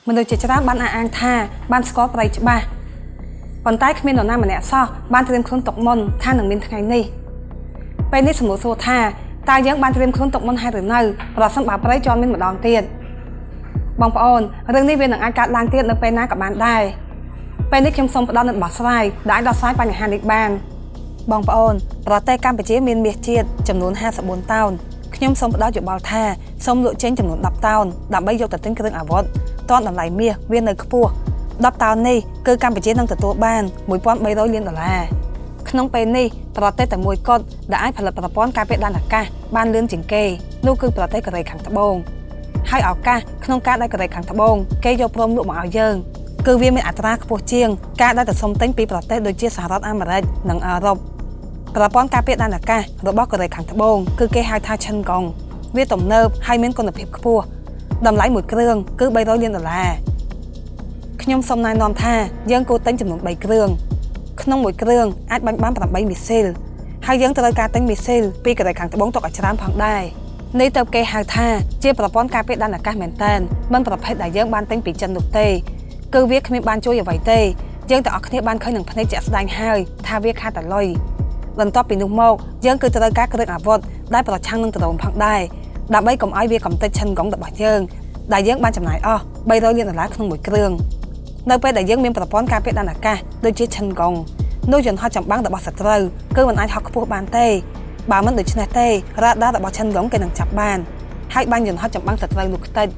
មនុស្សជាច្រើនបានអះអាងថាបានស្គាល់ប្រៃច្បាស់ប៉ុន្តែគ្មាននរណាម្នាក់សោះបានត្រៀមខ្លួនទុកមុនថានឹងមានថ្ងៃនេះពេលនេះសំណួរសួរថាតើយើងបានត្រៀមខ្លួនទុកមុនហើយឬនៅប្រសិនបើប្រៃជាប់មានម្ដងទៀតបងប្អូនរឿងនេះវានឹងអាចកើតឡើងទៀតនៅពេលណាក៏បានដែរពេលនេះខ្ញុំសូមផ្ដល់នូវដំណោះស្រាយដែលអាចដោះស្រាយបញ្ហានេះបានបងប្អូនប្រទេសកម្ពុជាមានមាសជាតិចំនួន54តោនខ្ញុំសូមផ្ដល់យោបល់ថាសូមលក់ចេញចំនួន10តោនដើម្បីយកទៅទិញគ្រឿងអាវុធទាន់តម្លៃមាសវានៅខ្ពស់10តោននេះគឺកម្ពុជានឹងទទួលបាន$1300 លានក្នុងពេលនេះប្រទេសតែមួយគត់ដែលអាចផលិតប្រព័ន្ធការពារដែនអាកាសបានលឿនជាងគេនោះគឺប្រទេសកូរ៉េខាងត្បូងហើយឱកាសក្នុងការដែលកូរ៉េខាងត្បូងគេយកព្រមលក់មកឲ្យយើងគឺវាមានអត្រាខ្ពស់ជាងការដែលទៅសុំទិញពីប្រទេសដូចជាសហរដ្ឋអាមេរិកនិងអឺរ៉ុបប្រព័ន្ធការពារដែនអាកាសរបស់កូរ៉េខាងត្បូងគឺគេហៅថាឈិនកុងវាទំនើបហើយមានគុណភាពខ្ពស់តម្លៃមួយគ្រឿងគឺ$300 លានខ្ញុំសូមណែនាំថាយើងគួរទិញចំនួន3គ្រឿងក្នុងមួយគ្រឿងអាចបាញ់បាន8មីស៊ីលហើយយើងត្រូវការទិញមីស៊ីលពីកូរ៉េខាងត្បូងទុកឲ្យច្រើនផងដែរនេះទៅគេហៅថាជាប្រព័ន្ធការពារដែនអាកាសមែនតើមិនប្រភេទដែលយើងបានទិញពីចិននោះទេគឺវាគ្មានបានជួយអ្វីទេយើងទាំងអស់គ្នាបានឃើញនឹងភ្នែកជាក់ស្ដែងហើយថាវាខាតតែលុយបន្ទាប់ពីនោះមកយើងគឺត្រូវការគ្រឿងអាវុធដែលប្រឆាំងនឹងដ្រូនផងដែរដើម្បីកុំឲ្យវាកំទេចឈិនកុងរបស់យើងដែលយើងបានចំណាយអស់$300 លានក្នុងមួយគ្រឿងនៅពេលដែលយើងមានប្រព័ន្ធការពារដែនអាកាសដូចជាឈិនកុងនោះយន្តហោះចម្បាំងរបស់សត្រូវគឺមិនអាចហោះខ្ពស់បានទេបើមិនដូច្នេះទេរ៉ាដារបស់ឈិនកុងគេនឹងចាប់បានហើយបាញ់យន្តហោះចម្បាំងសត្រូវនោះខ្ទេច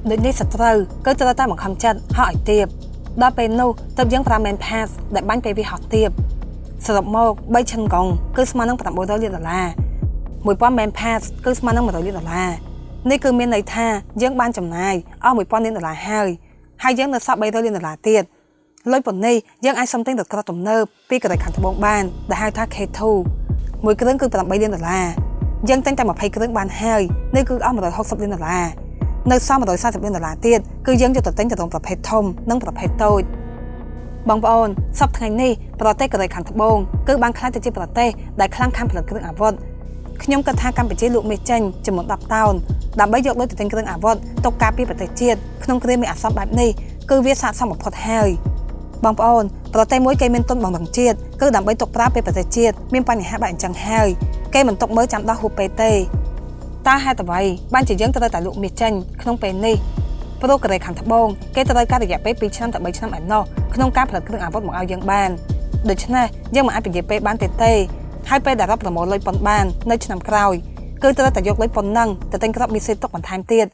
ដូចនេះសត្រូវគឺត្រូវតែបង្ខំចិត្តហោះឲ្យទាបដល់ពេលនោះទើបយើងប្រើមែនផាសដែលបាញ់ពេលវាហោះទាបសរុបមក3ឈិនកុងគឺស្មើនឹង$900 លាន1000មែនផាសគឺស្មើនឹង$100 លាននេះគឺមានន័យថាយើងបានចំណាយអស់$1000 លានហើយយើងនៅសល់$300 លានទៀតលុយប៉ុណ្នេះយើងអាចសុំទិញរថក្រោះទំនើបពីកូរ៉េខាងត្បូងបានដែលហៅថា K2 មួយគ្រឿងគឺ$8 លានយើងទិញតែ20គ្រឿងបានហើយនេះគឺអស់$160 លាននៅសល់$140 លានទៀតគឺយើងយកទៅទិញទៅរោងប្រភេទធំនិងប្រភេទតូចបងប្អូនសប្តាហ៍ថ្ងៃនេះប្រទេសកូរ៉េខាងត្បូងគឺបានក្លាយទៅជាប្រទេសដែលខ្លាំងខាងផលិតគ្រឿងអាវុធខ្ញុំគិតថាកម្ពុជាលក់មាសចេញចំនួន10តោនដើម្បីយកលុយទៅទិញគ្រឿងអាវុធទុកការពារប្រទេសជាតិក្នុងគ្រាមានអាសន្នបែបនេះគឺវាស័ក្តិសមបំផុតហើយបងប្អូនប្រទេសមួយគេមានទុនបម្រុងជាតិគឺដើម្បីទុកប្រើពេលប្រទេសជាតិមានបញ្ហាបែបអញ្ចឹងហើយគេមិនទុកមើលចាំដោះហួសពេលទេតើហេតុអ្វីបានជាយើងត្រូវតែលក់មាសចេញក្នុងពេលនេះព្រោះកូរ៉េខាងត្បូងគេត្រូវការរយៈពេល2ឆ្នាំទៅ3ឆ្នាំឯណោះក្នុងការផលិតគ្រឿងអាវុធមកឲ្យយើងបានដូច្នេះយើងមិនអាចពន្យាពេលបានទេហើយពេលដែលរកប្រមូលលុយប៉ុនបាននៅឆ្នាំក្រោយគឺត្រូវតែយកលុយប៉ុនហ្នឹងទៅទិញគ្រាប់មីស៊ីលទុកបន្ថែមទៀត